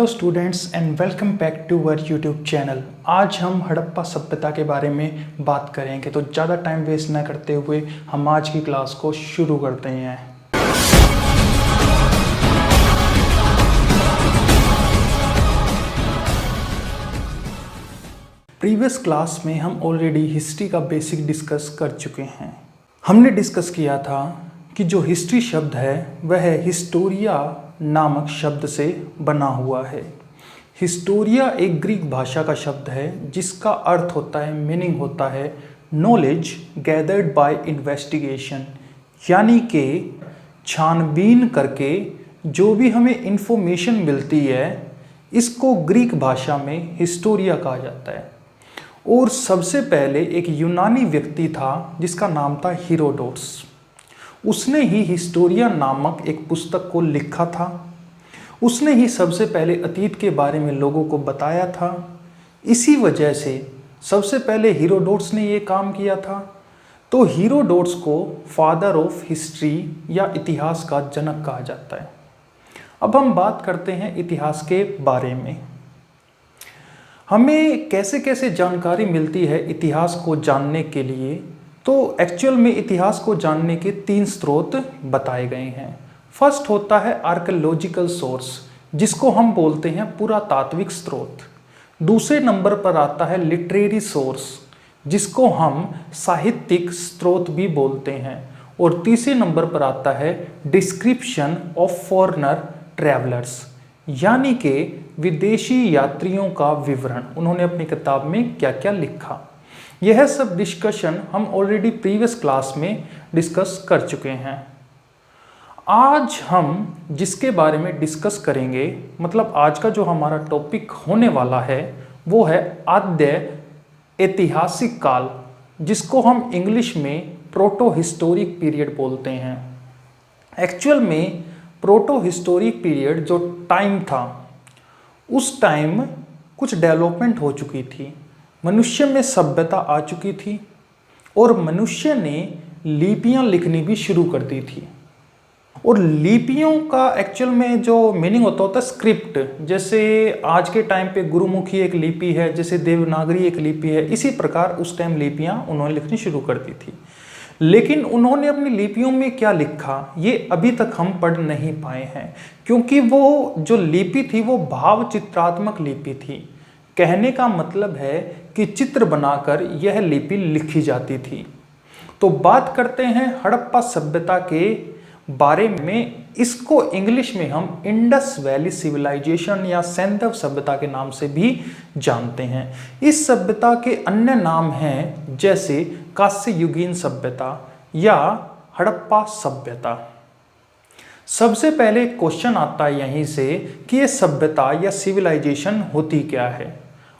Students and welcome back to our YouTube channel. आज हम हड़प्पा सभ्यता के बारे में बात करेंगे, तो ज़्यादा टाइम वेस्ट ना करते हुए हम आज की क्लास को शुरू करते हैं। प्रीवियस क्लास में हम ऑलरेडी हिस्ट्री का बेसिक डिस्कस कर चुके हैं। हमने डिस्कस किया था कि जो हिस्ट्री शब्द है वह हिस्टोरिया नामक शब्द से बना हुआ है। हिस्टोरिया एक ग्रीक भाषा का शब्द है जिसका अर्थ होता है, मीनिंग होता है नॉलेज गैदर्ड बाय इन्वेस्टिगेशन, यानी कि छानबीन करके जो भी हमें इंफॉर्मेशन मिलती है इसको ग्रीक भाषा में हिस्टोरिया कहा जाता है। और सबसे पहले एक यूनानी व्यक्ति था जिसका नाम था हेरोडोटस। उसने ही हिस्टोरिया नामक एक पुस्तक को लिखा था। उसने ही सबसे पहले अतीत के बारे में लोगों को बताया था। इसी वजह से सबसे पहले हेरोडोटस ने ये काम किया था। तो हेरोडोटस को फादर ऑफ हिस्ट्री या इतिहास का जनक कहा जाता है। अब हम बात करते हैं इतिहास के बारे में। हमें कैसे कैसे जानकारी मिलती है इतिहास को जानने के लिए। तो एक्चुअल में इतिहास को जानने के 3 स्रोत बताए गए हैं। फर्स्ट होता है आर्कियोलॉजिकल सोर्स, जिसको हम बोलते हैं पुरातात्विक स्रोत। दूसरे नंबर पर आता है लिटरेरी सोर्स, जिसको हम साहित्यिक स्रोत भी बोलते हैं। और तीसरे नंबर पर आता है डिस्क्रिप्शन ऑफ फॉरेनर ट्रैवलर्स, यानी कि विदेशी यात्रियों का विवरण। उन्होंने अपनी किताब में क्या क्या लिखा। यह सब डिस्कशन हम ऑलरेडी प्रीवियस क्लास में डिस्कस कर चुके हैं। आज हम जिसके बारे में डिस्कस करेंगे, मतलब आज का जो हमारा टॉपिक होने वाला है वो है आद्य ऐतिहासिक काल, जिसको हम इंग्लिश में प्रोटो हिस्टोरिक पीरियड बोलते हैं। एक्चुअल में प्रोटो हिस्टोरिक पीरियड जो टाइम था, उस टाइम कुछ डेवलपमेंट हो चुकी थी, मनुष्य में सभ्यता आ चुकी थी और मनुष्य ने लिपियां लिखनी भी शुरू कर दी थी। और लिपियों का एक्चुअल में जो मीनिंग होता है स्क्रिप्ट। जैसे आज के टाइम पे गुरुमुखी एक लिपि है, जैसे देवनागरी एक लिपि है, इसी प्रकार उस टाइम लिपियां उन्होंने लिखनी शुरू कर दी थी। लेकिन उन्होंने अपनी लिपियों में क्या लिखा ये अभी तक हम पढ़ नहीं पाए हैं, क्योंकि वो जो लिपि थी वो भाव चित्रात्मक लिपि थी। कहने का मतलब है कि चित्र बनाकर यह लिपि लिखी जाती थी। तो बात करते हैं हड़प्पा सभ्यता के बारे में। इसको इंग्लिश में हम इंडस वैली सिविलाइजेशन या सैंधव सभ्यता के नाम से भी जानते हैं। इस सभ्यता के अन्य नाम हैं जैसे कांस्ययुगीन सभ्यता या हड़प्पा सभ्यता। सबसे पहले क्वेश्चन आता है यहीं से कि ये सभ्यता या सिविलाइजेशन होती क्या है।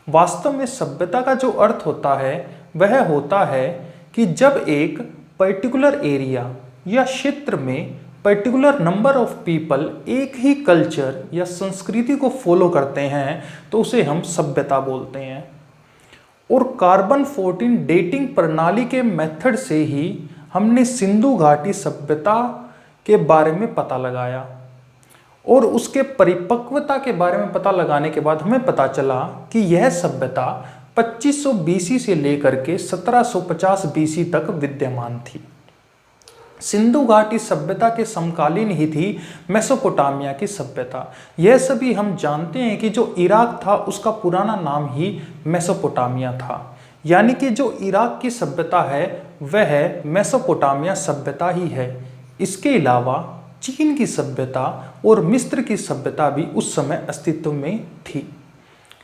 वास्तव में सभ्यता का जो अर्थ होता है वह होता है कि जब एक पर्टिकुलर एरिया या क्षेत्र में पर्टिकुलर नंबर ऑफ पीपल एक ही कल्चर या संस्कृति को फॉलो करते हैं तो उसे हम सभ्यता बोलते हैं। और कार्बन 14 डेटिंग प्रणाली के मेथड से ही हमने सिंधु घाटी सभ्यता के बारे में पता लगाया। और उसके परिपक्वता के बारे में पता लगाने के बाद हमें पता चला कि यह सभ्यता 2500 बीसी से लेकर के 1750 बीसी तक विद्यमान थी। सिंधु घाटी सभ्यता के समकालीन ही थी मेसोपोटामिया की सभ्यता। यह सभी हम जानते हैं कि जो इराक था उसका पुराना नाम ही मेसोपोटामिया था, यानी कि जो इराक की सभ्यता है वह मेसोपोटामिया सभ्यता ही है। इसके अलावा चीन की सभ्यता और मिस्र की सभ्यता भी उस समय अस्तित्व में थी।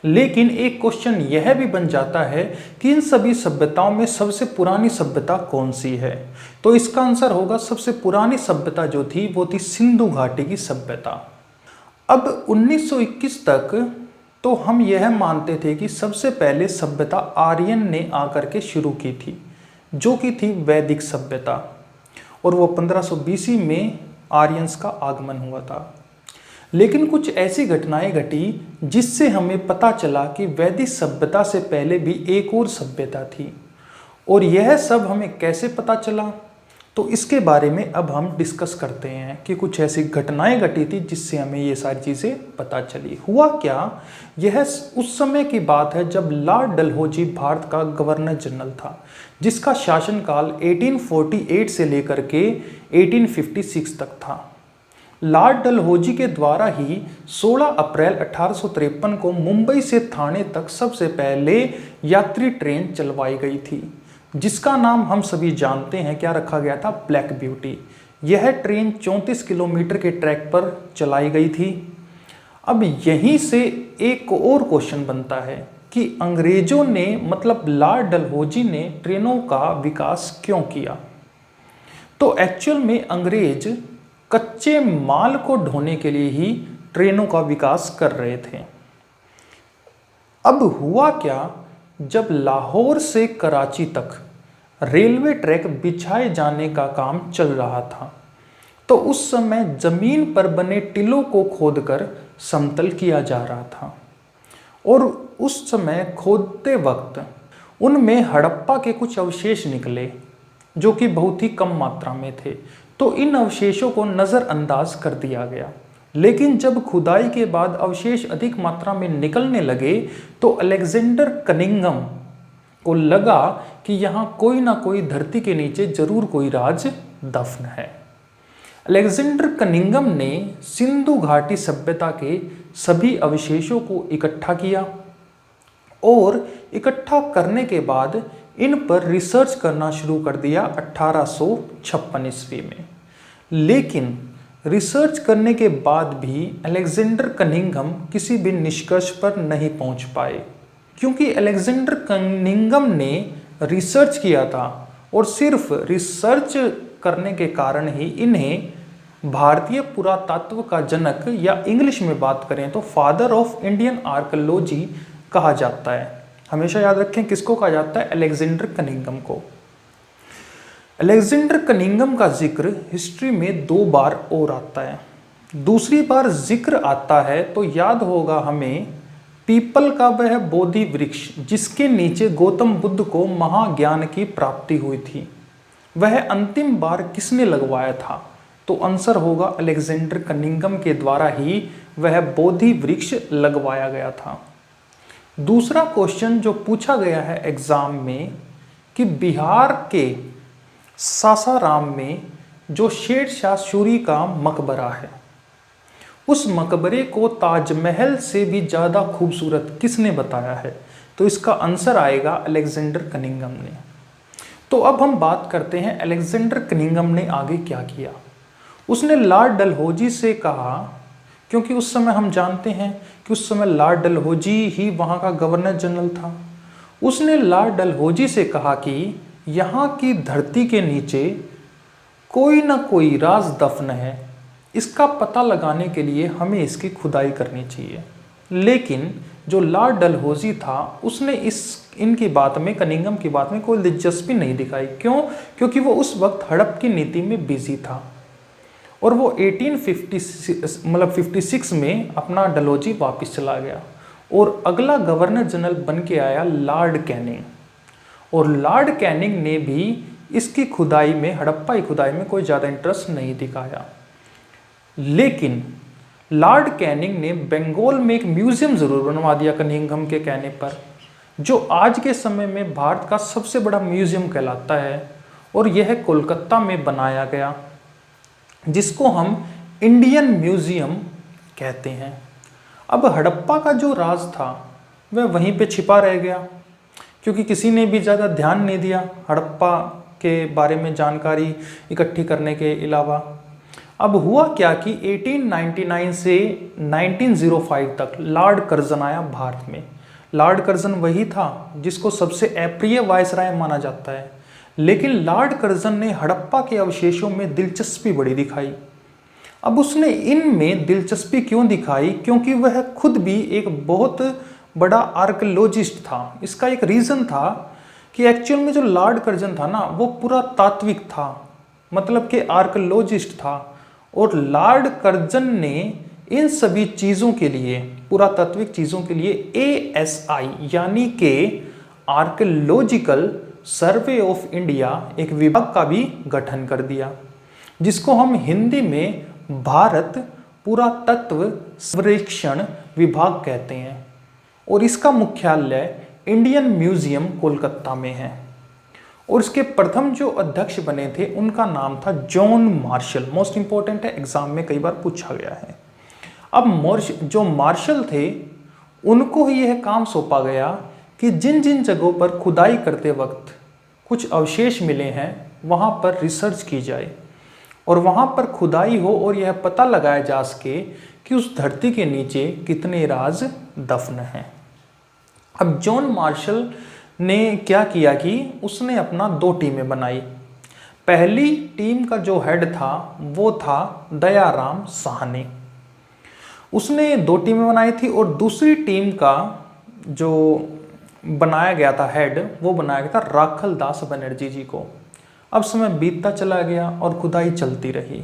लेकिन एक क्वेश्चन यह भी बन जाता है कि इन सभी सभ्यताओं में सबसे पुरानी सभ्यता कौन सी है। तो इसका आंसर होगा सबसे पुरानी सभ्यता जो थी वो थी सिंधु घाटी की सभ्यता। अब 1921 तक तो हम यह मानते थे कि सबसे पहले सभ्यता आर्यन ने आकर के शुरू की थी, जो कि थी वैदिक सभ्यता। और वो 1500 बीसी में आर्यंस का आगमन हुआ था। लेकिन कुछ ऐसी घटनाएं घटी जिससे हमें पता चला कि वैदिक सभ्यता से पहले भी एक और सभ्यता थी। और यह सब हमें कैसे पता चला? तो इसके बारे में अब हम डिस्कस करते हैं कि कुछ ऐसी घटनाएं घटी थी जिससे हमें ये सारी चीज़ें पता चली। हुआ क्या, यह उस समय की बात है जब लॉर्ड डलहौजी भारत का गवर्नर जनरल था, जिसका शासनकाल 1848 से लेकर के 1856 तक था। लॉर्ड डलहौजी के द्वारा ही 16 अप्रैल 1853 को मुंबई से ठाणे तक सबसे पहले यात्री ट्रेन चलवाई गई थी, जिसका नाम हम सभी जानते हैं, क्या रखा गया था, ब्लैक ब्यूटी। यह ट्रेन 34 किलोमीटर के ट्रैक पर चलाई गई थी। अब यहीं से एक और क्वेश्चन बनता है कि अंग्रेजों ने मतलब लॉर्ड डलहौजी ने ट्रेनों का विकास क्यों किया। तो एक्चुअल में अंग्रेज कच्चे माल को ढोने के लिए ही ट्रेनों का विकास कर रहे थे। अब हुआ क्या, जब लाहौर से कराची तक रेलवे ट्रैक बिछाए जाने का काम चल रहा था, तो उस समय जमीन पर बने टिलों को खोदकर समतल किया जा रहा था। और उस समय खोदते वक्त उनमें हड़प्पा के कुछ अवशेष निकले जो कि बहुत ही कम मात्रा में थे, तो इन अवशेषों को नज़रअंदाज कर दिया गया। लेकिन जब खुदाई के बाद अवशेष अधिक मात्रा में निकलने लगे तो अलेक्जेंडर कनिंघम को लगा कि यहाँ कोई ना कोई धरती के नीचे जरूर कोई राज दफन है। अलेक्जेंडर कनिंघम ने सिंधु घाटी सभ्यता के सभी अवशेषों को इकट्ठा किया और इकट्ठा करने के बाद इन पर रिसर्च करना शुरू कर दिया 1856 ईस्वी में। लेकिन रिसर्च करने के बाद भी अलेक्जेंडर कनिंघम किसी भी निष्कर्ष पर नहीं पहुंच पाए, क्योंकि अलेक्जेंडर कनिंघम ने रिसर्च किया था और सिर्फ रिसर्च करने के कारण ही इन्हें भारतीय पुरातत्व का जनक या इंग्लिश में बात करें तो फादर ऑफ इंडियन आर्कियोलॉजी कहा जाता है। हमेशा याद रखें किसको कहा जाता है, अलेक्जेंडर कनिंघम को। अलेक्जेंडर कनिंघम का जिक्र हिस्ट्री में 2 बार और आता है। दूसरी बार जिक्र आता है तो याद होगा हमें पीपल का वह बोधि वृक्ष जिसके नीचे गौतम बुद्ध को महाज्ञान की प्राप्ति हुई थी, वह अंतिम बार किसने लगवाया था। तो आंसर होगा अलेक्जेंडर कनिंघम के द्वारा ही वह बोधि वृक्ष लगवाया गया था। दूसरा क्वेश्चन जो पूछा गया है एग्जाम में कि बिहार के सासाराम में जो शेरशाह सूरी का मकबरा है, उस मकबरे को ताजमहल से भी ज़्यादा खूबसूरत किसने बताया है। तो इसका आंसर आएगा अलेक्जेंडर कनिंघम ने। तो अब हम बात करते हैं अलेक्जेंडर कनिंघम ने आगे क्या किया। उसने लॉर्ड डलहौजी से कहा, क्योंकि उस समय हम जानते हैं कि उस समय लॉर्ड डलहौजी ही वहाँ का गवर्नर जनरल था। उसने लॉर्ड डलहौजी से कहा कि यहाँ की धरती के नीचे कोई ना कोई राज दफन है, इसका पता लगाने के लिए हमें इसकी खुदाई करनी चाहिए। लेकिन जो लॉर्ड डलहौजी था उसने इनकी बात में, कनिंघम की बात में कोई दिलचस्पी नहीं दिखाई। क्यों? क्योंकि वो उस वक्त हड़प की नीति में बिजी था और वो 1856 में अपना डलहौजी वापस चला गया और अगला गवर्नर जनरल बन के आया लॉर्ड कैनिंग। और लॉर्ड कैनिंग ने भी इसकी खुदाई में, हड़प्पा की खुदाई में कोई ज़्यादा इंटरेस्ट नहीं दिखाया। लेकिन लॉर्ड कैनिंग ने बंगाल में एक म्यूजियम ज़रूर बनवा दिया कनिंघम के कहने पर, जो आज के समय में भारत का सबसे बड़ा म्यूजियम कहलाता है। और यह कोलकाता में बनाया गया, जिसको हम इंडियन म्यूजियम कहते हैं। अब हड़प्पा का जो राज था वह वहीं पे छिपा रह गया, क्योंकि किसी ने भी ज़्यादा ध्यान नहीं दिया हड़प्पा के बारे में जानकारी इकट्ठी करने के अलावा। अब हुआ क्या कि 1899 से 1905 तक लॉर्ड कर्जन आया भारत में। लॉर्ड कर्जन वही था जिसको सबसे अप्रिय वायसराय माना जाता है। लेकिन लॉर्ड कर्जन ने हड़प्पा के अवशेषों में दिलचस्पी बड़ी दिखाई। अब उसने इनमें दिलचस्पी क्यों दिखाई? क्योंकि वह खुद भी एक बहुत बड़ा आर्कियोलॉजिस्ट था। इसका एक रीज़न था कि एक्चुअल में जो लॉर्ड कर्जन था ना, वो पूरा तात्विक था, मतलब कि आर्कियोलॉजिस्ट था। और लॉर्ड कर्जन ने इन सभी चीज़ों के लिए, पुरातात्विक चीज़ों के लिए ASI यानी कि आर्कियोलॉजिकल सर्वे ऑफ इंडिया एक विभाग का भी गठन कर दिया, जिसको हम हिंदी में भारत पुरातत्व सर्वेक्षण विभाग कहते हैं। और इसका मुख्यालय इंडियन म्यूजियम कोलकाता में है। और इसके प्रथम जो अध्यक्ष बने थे उनका नाम था जॉन मार्शल। मोस्ट इंपॉर्टेंट है, एग्जाम में कई बार पूछा गया है। अब जो मार्शल थे उनको ही यह काम सौंपा गया कि जिन जिन जगहों पर खुदाई करते वक्त कुछ अवशेष मिले हैं वहाँ पर रिसर्च की जाए और वहाँ पर खुदाई हो और यह पता लगाया जा सके कि उस धरती के नीचे कितने राज दफन हैं। अब जॉन मार्शल ने क्या किया कि उसने अपना 2 टीमें बनाई। पहली टीम का जो हेड था वो था दयाराम साहनी, उसने 2 टीमें बनाई थी। और दूसरी टीम का जो बनाया गया था हेड, वो बनाया गया था राखल दास बनर्जी जी को। अब समय बीतता चला गया और खुदाई चलती रही।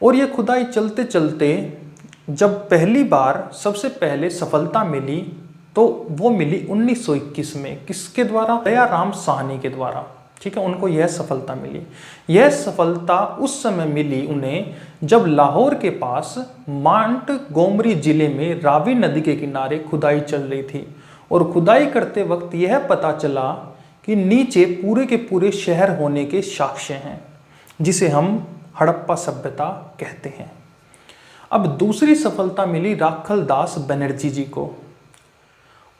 और ये खुदाई चलते चलते जब पहली बार सबसे पहले सफलता मिली तो वो मिली 1921 में। किसके द्वारा? दयाराम साहनी के द्वारा। ठीक है, उनको यह सफलता मिली। यह सफलता उस समय मिली उन्हें जब लाहौर के पास मांट गोमरी जिले में रावी नदी के किनारे खुदाई चल रही थी। और खुदाई करते वक्त यह पता चला कि नीचे पूरे के पूरे शहर होने के साक्ष्य हैं, जिसे हम हड़प्पा सभ्यता कहते हैं। अब दूसरी सफलता मिली राखल दास बनर्जी जी को।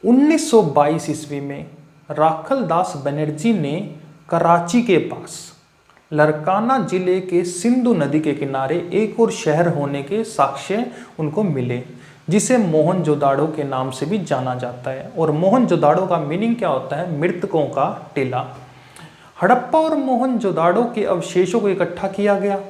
1922 ईस्वी में राखल दास बनर्जी ने कराची के पास लरकाना जिले के सिंधु नदी के किनारे एक और शहर होने के साक्ष्य उनको मिले, जिसे मोहनजोदाड़ो के नाम से भी जाना जाता है। और मोहनजोदाड़ो का मीनिंग क्या होता है? मृतकों का टीला। हड़प्पा और मोहनजोदाड़ो के अवशेषों को इकट्ठा किया गया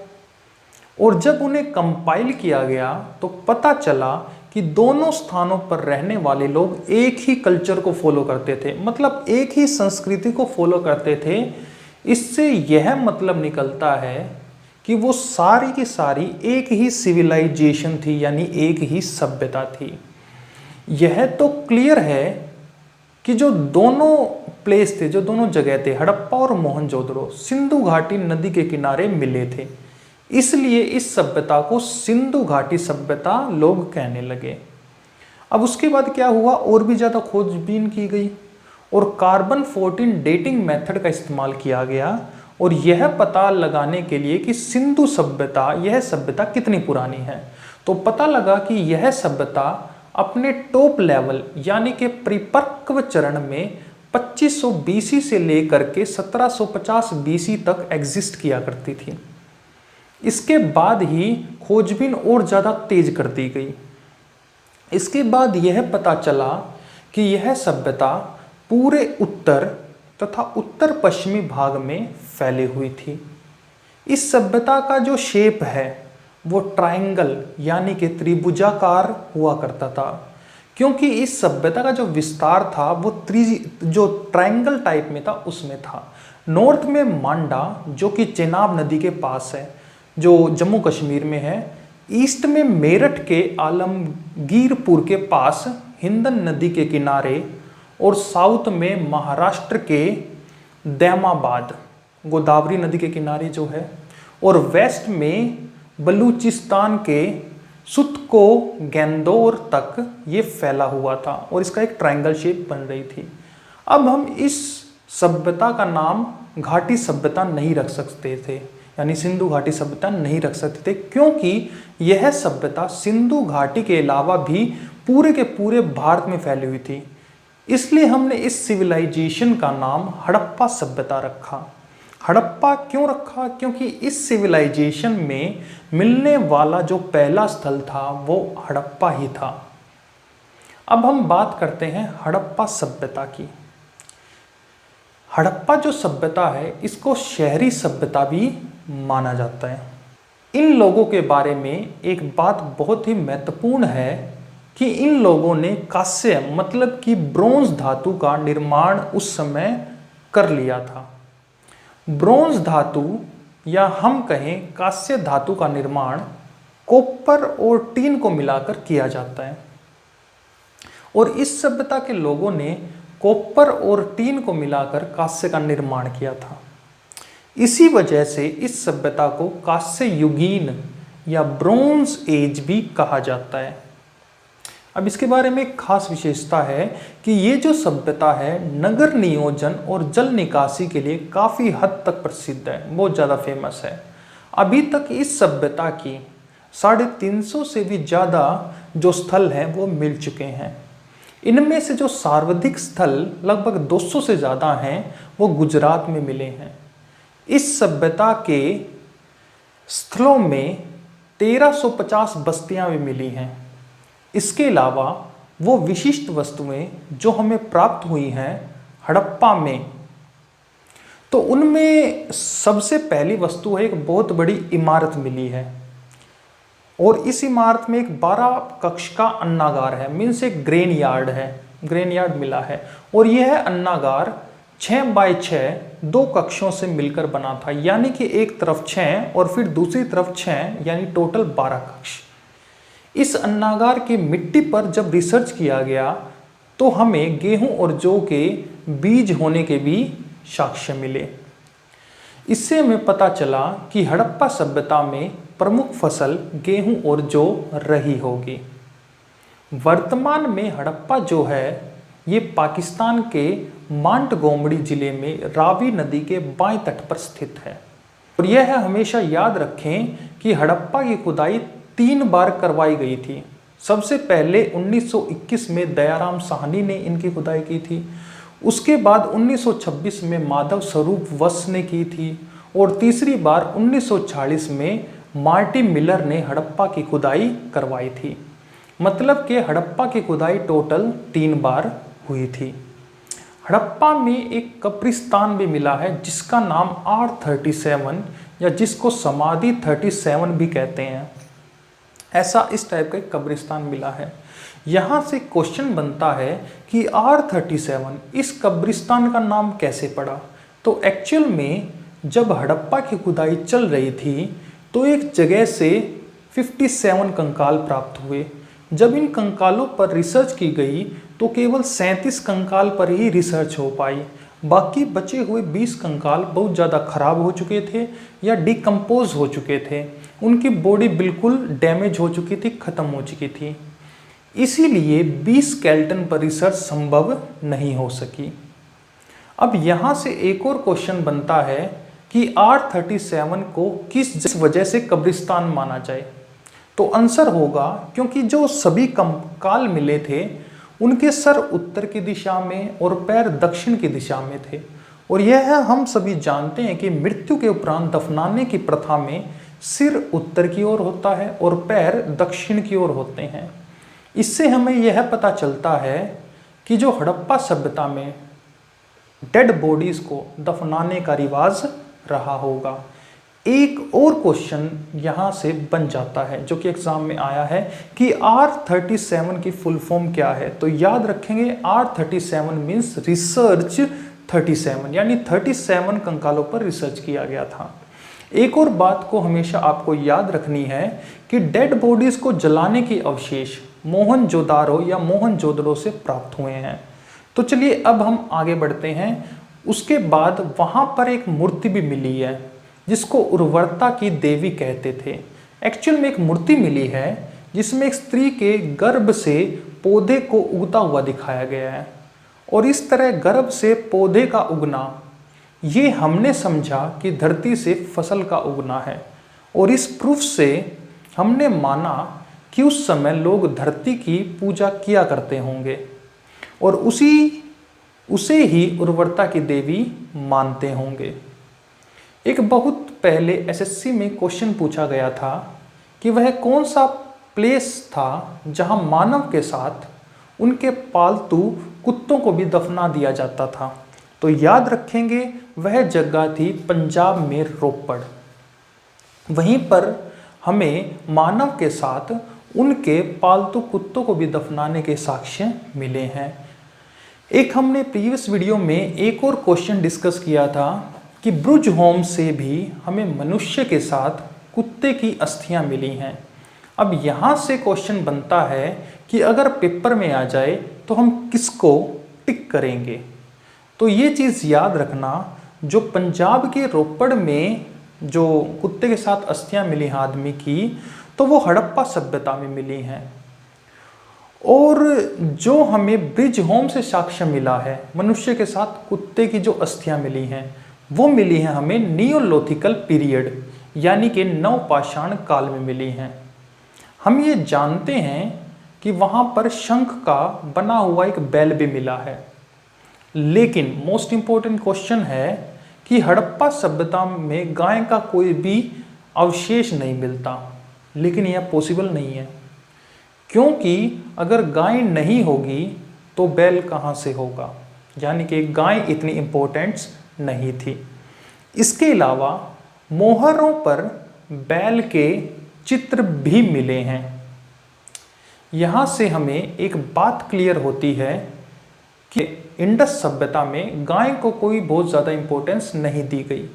और जब उन्हें कंपाइल किया गया तो पता चला कि दोनों स्थानों पर रहने वाले लोग एक ही कल्चर को फॉलो करते थे, मतलब एक ही संस्कृति को फॉलो करते थे। इससे यह मतलब निकलता है कि वो सारी की सारी एक ही सिविलाइजेशन थी, यानी एक ही सभ्यता थी। यह तो क्लियर है कि जो दोनों प्लेस थे, जो दोनों जगह थे, हड़प्पा और मोहनजोदड़ो, सिंधु घाटी नदी के किनारे मिले थे। इसलिए इस सभ्यता को सिंधु घाटी सभ्यता लोग कहने लगे। अब उसके बाद क्या हुआ? और भी ज़्यादा खोजबीन की गई और कार्बन 14 डेटिंग मेथड का इस्तेमाल किया गया और यह पता लगाने के लिए कि सिंधु सभ्यता, यह सभ्यता कितनी पुरानी है। तो पता लगा कि यह सभ्यता अपने टॉप लेवल यानी कि परिपक्व चरण में 2500 बीसी से लेकर के 1750 बीसी तक एग्जिस्ट किया करती थी। इसके बाद ही खोजबीन और ज़्यादा तेज कर दी गई। इसके बाद यह पता चला कि यह सभ्यता पूरे उत्तर तथा उत्तर पश्चिमी भाग में फैली हुई थी। इस सभ्यता का जो शेप है वो ट्रायंगल यानी कि त्रिभुजाकार हुआ करता था, क्योंकि इस सभ्यता का जो विस्तार था वो जो ट्रायंगल टाइप में था उसमें था। नॉर्थ में मांडा जो कि चेनाब नदी के पास है, जो जम्मू कश्मीर में है। ईस्ट में मेरठ के आलमगीरपुर के पास हिंदन नदी के किनारे और साउथ में महाराष्ट्र के दैमाबाद गोदावरी नदी के किनारे जो है, और वेस्ट में बलूचिस्तान के सुतको गेंदौर तक ये फैला हुआ था और इसका एक ट्रायंगल शेप बन रही थी। अब हम इस सभ्यता का नाम घाटी सभ्यता नहीं रख सकते थे, यानी सिंधु घाटी सभ्यता नहीं रख सकते थे, क्योंकि यह सभ्यता सिंधु घाटी के अलावा भी पूरे के पूरे भारत में फैली हुई थी। इसलिए हमने इस सिविलाइजेशन का नाम हड़प्पा सभ्यता रखा। हड़प्पा क्यों रखा? क्योंकि इस सिविलाइजेशन में मिलने वाला जो पहला स्थल था वो हड़प्पा ही था। अब हम बात करते हैं हड़प्पा सभ्यता की। हड़प्पा जो सभ्यता है इसको शहरी सभ्यता भी माना जाता है। इन लोगों के बारे में एक बात बहुत ही महत्वपूर्ण है कि इन लोगों ने कांस्य मतलब कि ब्रोंज धातु का निर्माण उस समय कर लिया था। ब्रोंज धातु या हम कहें कांस्य धातु का निर्माण कॉपर और टीन को मिलाकर किया जाता है। और इस सभ्यता के लोगों ने कॉपर और टीन को मिलाकर कांस्य का निर्माण किया था। इसी वजह से इस सभ्यता को कांस्य युगीन या ब्रोंज एज भी कहा जाता है। अब इसके बारे में एक खास विशेषता है कि ये जो सभ्यता है नगर नियोजन और जल निकासी के लिए काफ़ी हद तक प्रसिद्ध है, बहुत ज़्यादा फेमस है। अभी तक इस सभ्यता की 350 से भी ज़्यादा जो स्थल हैं वो मिल चुके हैं। इनमें से जो सर्वाधिक स्थल लगभग 200 से ज़्यादा हैं वो गुजरात में मिले हैं। इस सभ्यता के स्थलों में 1350 बस्तियां भी मिली हैं। इसके अलावा वो विशिष्ट वस्तुएं जो हमें प्राप्त हुई हैं हड़प्पा में, तो उनमें सबसे पहली वस्तु है एक बहुत बड़ी इमारत मिली है और इस इमारत में एक 12 कक्ष का अन्नागार है, मीन्स एक ग्रेन यार्ड है, ग्रेन यार्ड मिला है। और यह अन्नागार 6 बाय 6 2 कक्षों से मिलकर बना था, यानी कि एक तरफ 6 और फिर दूसरी तरफ 6, यानी टोटल 12 कक्ष। इस अन्नागार की मिट्टी पर जब रिसर्च किया गया तो हमें गेहूं और जौ के बीज होने के भी साक्ष्य मिले। इससे हमें पता चला कि हड़प्पा सभ्यता में प्रमुख फसल गेहूं और जौ रही होगी। वर्तमान में हड़प्पा जो है ये पाकिस्तान के मांटगोमरी जिले में रावी नदी के बाएं तट पर स्थित है। और यह हमेशा याद रखें कि हड़प्पा की खुदाई 3 बार करवाई गई थी। सबसे पहले 1921 में दयाराम साहनी ने इनकी खुदाई की थी, उसके बाद 1926 में माधव स्वरूप वत्स ने की थी और तीसरी बार 1940 में मार्टिन मिलर ने हड़प्पा की खुदाई करवाई थी। मतलब कि हड़प्पा की खुदाई टोटल 3 बार हुई थी। हड़प्पा में एक कब्रिस्तान भी मिला है जिसका नाम R37 या जिसको समाधि 37 भी कहते हैं, ऐसा इस टाइप का एक कब्रिस्तान मिला है। यहाँ से क्वेश्चन बनता है कि R37 इस कब्रिस्तान का नाम कैसे पड़ा। तो एक्चुअल में जब हड़प्पा की खुदाई चल रही थी तो एक जगह से 57 कंकाल प्राप्त हुए। जब इन कंकालों पर रिसर्च की गई तो केवल 37 कंकाल पर ही रिसर्च हो पाई। बाकी बचे हुए 20 कंकाल बहुत ज़्यादा खराब हो चुके थे या डिकम्पोज हो चुके थे, उनकी बॉडी बिल्कुल डैमेज हो चुकी थी, ख़त्म हो चुकी थी। इसीलिए 20 स्केलेटन पर रिसर्च संभव नहीं हो सकी। अब यहाँ से एक और क्वेश्चन बनता है कि R37 को किस वजह से कब्रिस्तान माना जाए। तो आंसर होगा क्योंकि जो सभी कंकाल मिले थे उनके सर उत्तर की दिशा में और पैर दक्षिण की दिशा में थे। और यह हम सभी जानते हैं कि मृत्यु के उपरांत दफनाने की प्रथा में सिर उत्तर की ओर होता है और पैर दक्षिण की ओर होते हैं। इससे हमें यह पता चलता है कि जो हड़प्पा सभ्यता में डेड बॉडीज को दफनाने का रिवाज रहा होगा। एक और क्वेश्चन यहाँ से बन जाता है जो कि एग्जाम में आया है कि R37 की फुल फॉर्म क्या है। तो याद रखेंगे R37 मीन्स रिसर्च 37, यानी 37 कंकालों पर रिसर्च किया गया था। एक और बात को हमेशा आपको याद रखनी है कि डेड बॉडीज को जलाने के अवशेष मोहनजोदारो या मोहनजोदड़ो से प्राप्त हुए हैं। तो चलिए अब हम आगे बढ़ते हैं। उसके बाद वहाँ पर एक मूर्ति भी मिली है जिसको उर्वरता की देवी कहते थे। एक्चुअल में एक मूर्ति मिली है जिसमें एक स्त्री के गर्भ से पौधे को उगता हुआ दिखाया गया है। और इस तरह गर्भ से पौधे का उगना ये हमने समझा कि धरती से फसल का उगना है। और इस प्रूफ से हमने माना कि उस समय लोग धरती की पूजा किया करते होंगे और उसे ही उर्वरता की देवी मानते होंगे। एक बहुत पहले एसएससी में क्वेश्चन पूछा गया था कि वह कौन सा प्लेस था जहां मानव के साथ उनके पालतू कुत्तों को भी दफना दिया जाता था। तो याद रखेंगे वह जगह थी पंजाब में रोपड़। वहीं पर हमें मानव के साथ उनके पालतू कुत्तों को भी दफनाने के साक्ष्य मिले हैं। एक हमने प्रीवियस वीडियो में एक और क्वेश्चन डिस्कस किया था कि ब्रुज होम से भी हमें मनुष्य के साथ कुत्ते की अस्थियां मिली हैं। अब यहाँ से क्वेश्चन बनता है कि अगर पेपर में आ जाए तो हम किसको टिक करेंगे। तो ये चीज़ याद रखना, जो पंजाब के रोपड़ में जो कुत्ते के साथ अस्थियां मिली हैं आदमी की, तो वो हड़प्पा सभ्यता में मिली हैं। और जो हमें ब्रिज होम से साक्ष्य मिला है मनुष्य के साथ कुत्ते की जो अस्थियां मिली हैं, वो मिली हैं हमें नियोलिथिकल पीरियड यानी कि नवपाषाण काल में मिली हैं। हम ये जानते हैं कि वहाँ पर शंख का बना हुआ एक बैल भी मिला है। लेकिन मोस्ट इम्पोर्टेंट क्वेश्चन है कि हड़प्पा सभ्यता में गाय का कोई भी अवशेष नहीं मिलता। लेकिन यह पॉसिबल नहीं है, क्योंकि अगर गाय नहीं होगी तो बैल कहाँ से होगा, यानी कि गाय इतनी इम्पोर्टेंस नहीं थी। इसके अलावा मोहरों पर बैल के चित्र भी मिले हैं। यहाँ से हमें एक बात क्लियर होती है कि इंडस सभ्यता में गाय को कोई बहुत ज़्यादा इम्पोर्टेंस नहीं दी गई।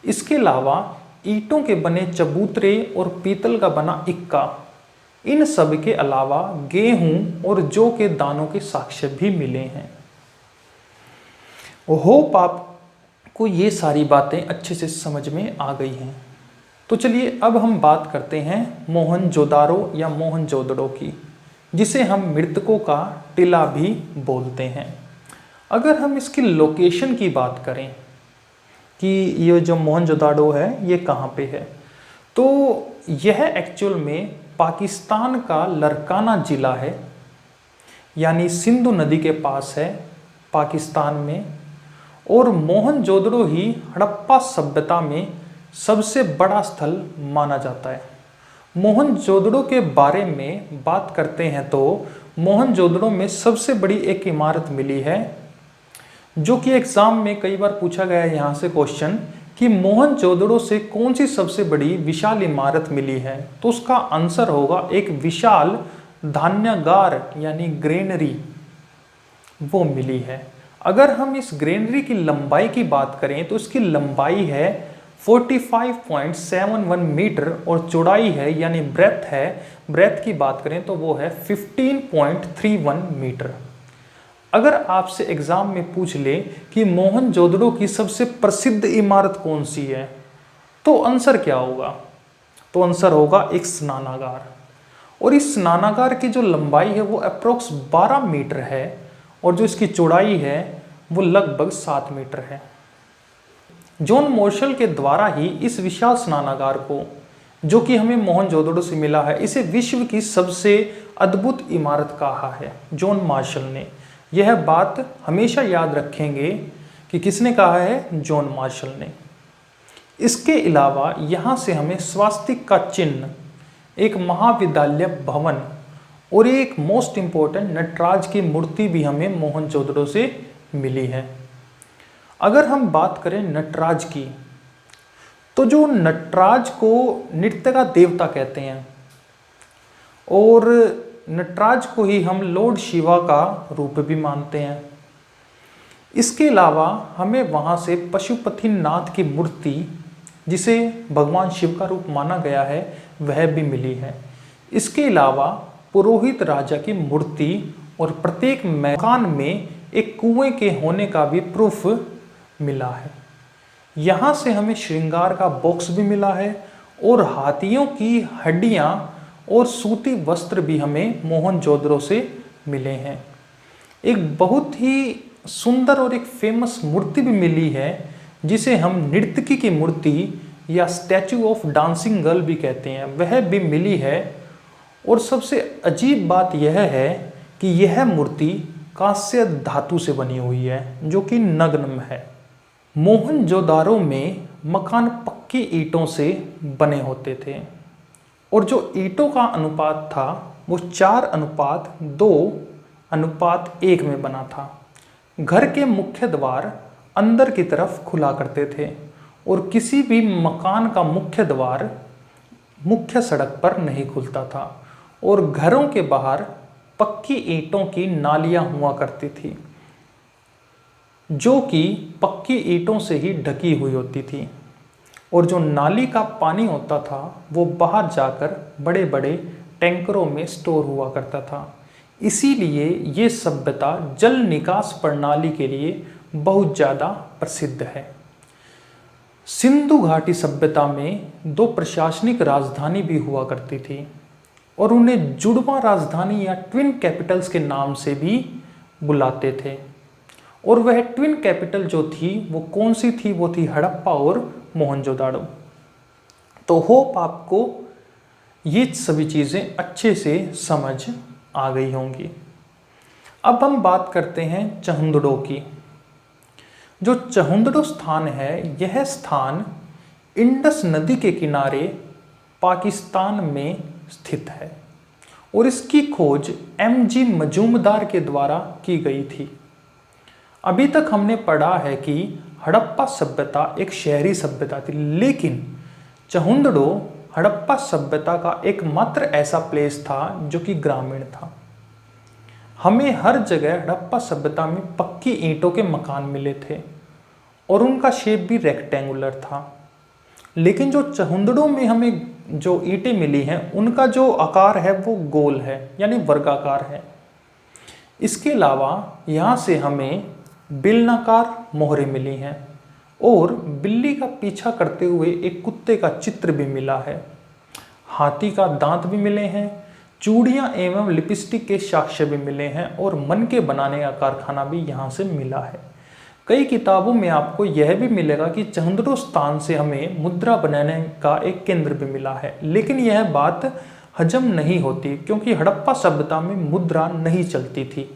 इसके अलावा ईंटों के बने चबूतरे और पीतल का बना इक्का, इन सब के अलावा गेहूं और जौ के दानों के साक्ष्य भी मिले हैं। होप आपको ये सारी बातें अच्छे से समझ में आ गई हैं। तो चलिए अब हम बात करते हैं मोहनजोदारो या मोहनजोदड़ो की, जिसे हम मृतकों का टीला भी बोलते हैं। अगर हम इसकी लोकेशन की बात करें कि ये जो मोहनजोदाड़ो है ये कहाँ पे है, तो यह एक्चुअल में पाकिस्तान का लरकाना ज़िला है, यानी सिंधु नदी के पास है पाकिस्तान में। और मोहनजोदड़ो ही हड़प्पा सभ्यता में सबसे बड़ा स्थल माना जाता है। मोहनजोदड़ो के बारे में बात करते हैं तो मोहनजोदड़ो में सबसे बड़ी एक इमारत मिली है, जो कि एग्जाम में कई बार पूछा गया है यहाँ से क्वेश्चन कि मोहनजोदड़ो से कौन सी सबसे बड़ी विशाल इमारत मिली है, तो उसका आंसर होगा एक विशाल धान्यागार यानी ग्रेनरी, वो मिली है। अगर हम इस ग्रेनरी की लंबाई की बात करें तो इसकी लंबाई है 45.71 मीटर और चौड़ाई है यानी ब्रेथ की बात करें तो वो है 15.31 मीटर। अगर आपसे एग्जाम में पूछ ले कि मोहनजोदड़ो की सबसे प्रसिद्ध इमारत कौन सी है, तो आंसर क्या होगा? तो आंसर होगा एक स्नानागार। और इस स्नानागार की जो लंबाई है वो अप्रोक्स 12 मीटर है और जो इसकी चौड़ाई है वो लगभग 7 मीटर है। जॉन मार्शल के द्वारा ही इस विशाल स्नानागार को, जो कि हमें मोहनजोदड़ो से मिला है, इसे विश्व की सबसे अद्भुत इमारत कहा है जॉन मार्शल ने। यह बात हमेशा याद रखेंगे कि किसने कहा है, जॉन मार्शल ने। इसके अलावा यहाँ से हमें स्वास्तिक का चिन्ह, एक महाविद्यालय भवन और एक मोस्ट इम्पोर्टेंट नटराज की मूर्ति भी हमें मोहनजोदड़ो से मिली है। अगर हम बात करें नटराज की, तो जो नटराज को नृत्य का देवता कहते हैं और नटराज को ही हम लॉर्ड शिवा का रूप भी मानते हैं। इसके अलावा हमें वहाँ से पशुपतिनाथ की मूर्ति, जिसे भगवान शिव का रूप माना गया है, वह भी मिली है। इसके अलावा पुरोहित राजा की मूर्ति और प्रत्येक मकान में एक कुएं के होने का भी प्रूफ मिला है। यहाँ से हमें श्रृंगार का बॉक्स भी मिला है और हाथियों की हड्डियाँ और सूती वस्त्र भी हमें मोहनजोदड़ो से मिले हैं। एक बहुत ही सुंदर और एक फेमस मूर्ति भी मिली है, जिसे हम नर्तकी की मूर्ति या स्टैचू ऑफ डांसिंग गर्ल भी कहते हैं, वह भी मिली है। और सबसे अजीब बात यह है कि यह मूर्ति कांस्य धातु से बनी हुई है, जो कि नग्न है। मोहनजोदारो में मकान पक्की ईंटों से बने होते थे और जो ईंटों का अनुपात था वो 4:2:1 में बना था। घर के मुख्य द्वार अंदर की तरफ खुला करते थे और किसी भी मकान का मुख्य द्वार मुख्य सड़क पर नहीं खुलता था और घरों के बाहर पक्की ईंटों की नालियां हुआ करती थी, जो कि पक्की ईंटों से ही ढकी हुई होती थी और जो नाली का पानी होता था वो बाहर जाकर बड़े बड़े टैंकरों में स्टोर हुआ करता था। इसीलिए ये सभ्यता जल निकास प्रणाली के लिए बहुत ज़्यादा प्रसिद्ध है। सिंधु घाटी सभ्यता में 2 प्रशासनिक राजधानी भी हुआ करती थी और उन्हें जुड़वा राजधानी या ट्विन कैपिटल्स के नाम से भी बुलाते थे। और वह ट्विन कैपिटल जो थी वो कौन सी थी? वो थी हड़प्पा और मोहनजोदाड़ो। तो होप आपको ये सभी चीज़ें अच्छे से समझ आ गई होंगी। अब हम बात करते हैं चहुंदड़ों की। जो चहुंदड़ो स्थान है, यह स्थान इंडस नदी के किनारे पाकिस्तान में स्थित है और इसकी खोज MG मजूमदार के द्वारा की गई थी। अभी तक हमने पढ़ा है कि हड़प्पा सभ्यता एक शहरी सभ्यता थी, लेकिन चहुंदड़ो हड़प्पा सभ्यता का एकमात्र ऐसा प्लेस था जो कि ग्रामीण था। हमें हर जगह हड़प्पा सभ्यता में पक्की ईंटों के मकान मिले थे और उनका शेप भी रेक्टेंगुलर था, लेकिन जो चहुंदड़ों में हमें जो ईंटें मिली हैं उनका जो आकार है वो गोल है, यानी वर्गाकार है। इसके अलावा यहाँ से हमें बेलनाकार मोहरें मिली हैं और बिल्ली का पीछा करते हुए एक कुत्ते का चित्र भी मिला है। हाथी का दांत भी मिले हैं, चूड़ियाँ एवं लिपस्टिक के साक्ष्य भी मिले हैं और मन के बनाने का कारखाना भी यहाँ से मिला है। कई किताबों में आपको यह भी मिलेगा कि चहुंदड़ो स्थान से हमें मुद्रा बनाने का एक केंद्र भी मिला है, लेकिन यह बात हजम नहीं होती क्योंकि हड़प्पा सभ्यता में मुद्रा नहीं चलती थी,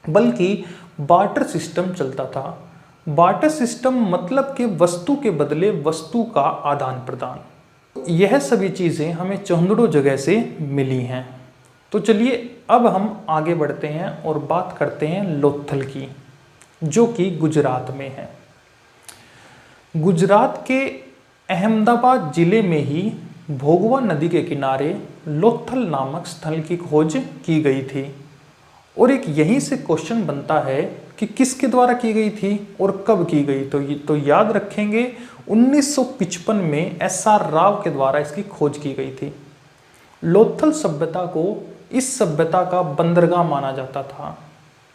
बल्कि बार्टर सिस्टम चलता था। बार्टर सिस्टम मतलब कि वस्तु के बदले वस्तु का आदान प्रदान। यह सभी चीज़ें हमें चहुंदड़ो जगह से मिली हैं। तो चलिए अब हम आगे बढ़ते हैं और बात करते हैं लोथल की, जो कि गुजरात में है। गुजरात के अहमदाबाद जिले में ही भोगवा नदी के किनारे लोथल नामक स्थल की खोज की गई थी और एक यहीं से क्वेश्चन बनता है कि किसके द्वारा की गई थी और कब की गई। तो याद रखेंगे 1955 में SR राव के द्वारा इसकी खोज की गई थी। लोथल सभ्यता को इस सभ्यता का बंदरगाह माना जाता था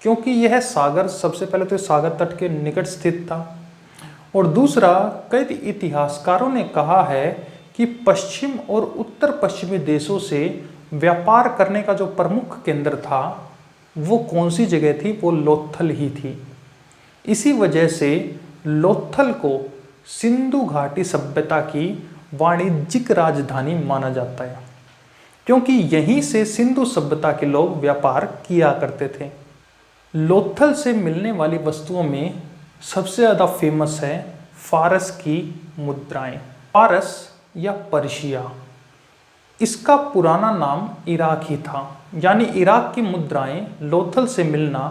क्योंकि यह सागर, सबसे पहले तो सागर तट के निकट स्थित था और दूसरा, कई इतिहासकारों ने कहा है कि पश्चिम और उत्तर पश्चिमी देशों से व्यापार करने का जो प्रमुख केंद्र था वो कौन सी जगह थी? वो लोथल ही थी। इसी वजह से लोथल को सिंधु घाटी सभ्यता की वाणिज्यिक राजधानी माना जाता है क्योंकि यहीं से सिंधु सभ्यता के लोग व्यापार किया करते थे। लोथल से मिलने वाली वस्तुओं में सबसे ज़्यादा फेमस है फारस की मुद्राएं। फारस या पर्शिया, इसका पुराना नाम इराक ही था, यानी इराक की मुद्राएं लोथल से मिलना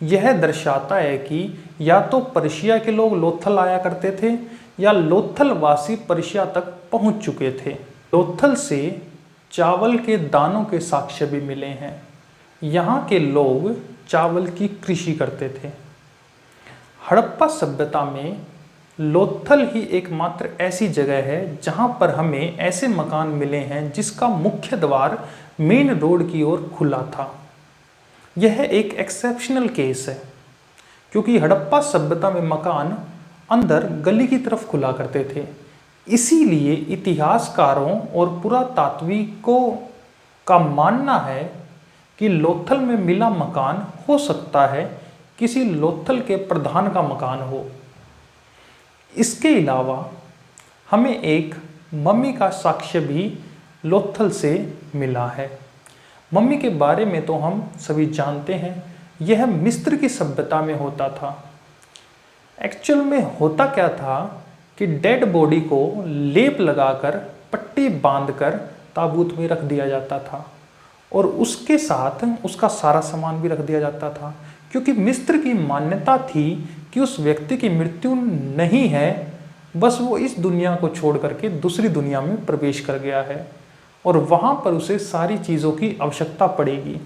यह दर्शाता है कि या तो पर्शिया के लोग लोथल आया करते थे या लोथल वासी पर्शिया तक पहुंच चुके थे। लोथल से चावल के दानों के साक्ष्य भी मिले हैं। यहाँ के लोग चावल की कृषि करते थे। हड़प्पा सभ्यता में लोथल ही एकमात्र ऐसी जगह है जहाँ पर हमें ऐसे मकान मिले हैं जिसका मुख्य द्वार मेन रोड की ओर खुला था। यह एक एक्सेप्शनल केस है क्योंकि हड़प्पा सभ्यता में मकान अंदर गली की तरफ खुला करते थे। इसीलिए इतिहासकारों और पुरातात्विकों का मानना है कि लोथल में मिला मकान हो सकता है किसी लोथल के प्रधान का मकान हो। इसके अलावा हमें एक मम्मी का साक्ष्य भी लोथल से मिला है। मम्मी के बारे में तो हम सभी जानते हैं, यह मिस्र की सभ्यता में होता था। एक्चुअल में होता क्या था कि डेड बॉडी को लेप लगाकर पट्टी बांधकर ताबूत में रख दिया जाता था और उसके साथ उसका सारा सामान भी रख दिया जाता था, क्योंकि मिस्र की मान्यता थी कि उस व्यक्ति की मृत्यु नहीं है, बस वो इस दुनिया को छोड़ करके दूसरी दुनिया में प्रवेश कर गया है और वहाँ पर उसे सारी चीज़ों की आवश्यकता पड़ेगी।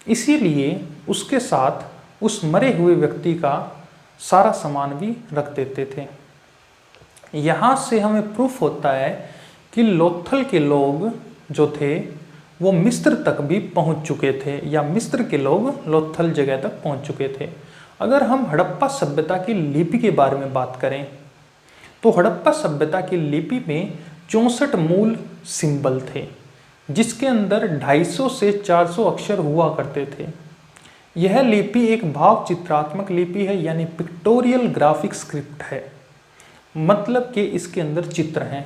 इसीलिए उसके साथ उस मरे हुए व्यक्ति का सारा सामान भी रख देते थे। यहाँ से हमें प्रूफ होता है कि लोथल के लोग जो थे वो मिस्र तक भी पहुंच चुके थे, या मिस्र के लोग लोथल जगह तक पहुंच चुके थे। अगर हम हड़प्पा सभ्यता की लिपि के बारे में बात करें तो हड़प्पा सभ्यता की लिपि में 64 मूल सिंबल थे, जिसके अंदर 250 से 400 अक्षर हुआ करते थे। यह लिपि एक भाव चित्रात्मक लिपि है, यानी पिक्टोरियल ग्राफिक स्क्रिप्ट है, मतलब कि इसके अंदर चित्र हैं।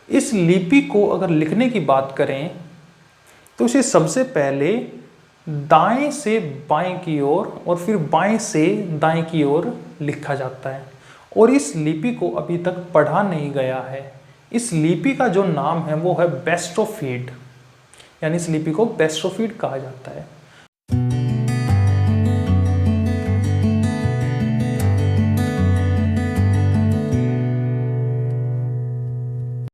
इस लिपि को अगर लिखने की बात करें तो इसे सबसे पहले दाएं से बाएं की ओर और फिर बाएं से दाएं की ओर लिखा जाता है, और इस लिपि को अभी तक पढ़ा नहीं गया है। इस लिपि का जो नाम है वो है बेस्टोफीड, यानी इस लिपि को बेस्टोफीड कहा जाता है।